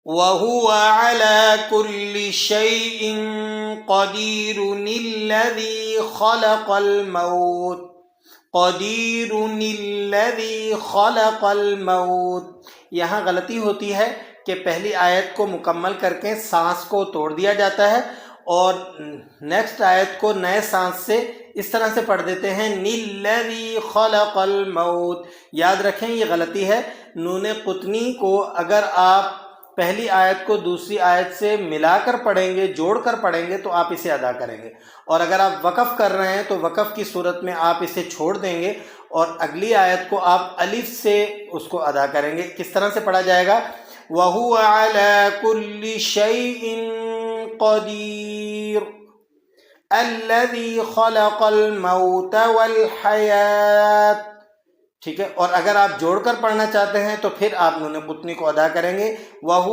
वहुवा अला कुल्लि शैइन क़दीरुनिल्लज़ी ख़लक़ल मौत, क़दीरुनिल्लज़ी ख़लक़ल मौत। यहाँ गलती होती है कि पहली आयत को मुकम्मल करके सांस को तोड़ दिया जाता है और नेक्स्ट आयत को नए सांस से इस तरह से पढ़ देते हैं, निल्लज़ी ख़लक़ल मौत। याद रखें ये गलती है। नून क़ुतनी को अगर आप पहली आयत को दूसरी आयत से मिलाकर पढ़ेंगे, जोड़कर पढ़ेंगे तो आप इसे अदा करेंगे, और अगर आप वक़फ़ कर रहे हैं तो वक़फ़ की सूरत में आप इसे छोड़ देंगे और अगली आयत को आप अलिफ से उसको अदा करेंगे। किस तरह से पढ़ा जाएगा? वहुवा अला कुल्लि शैइन क़दीर अल्लज़ी ख़लक़ल मौत वल हयात। ठीक है। और अगर आप जोड़कर पढ़ना चाहते हैं तो फिर आप नून क़ुतनी को अदा करेंगे, वहु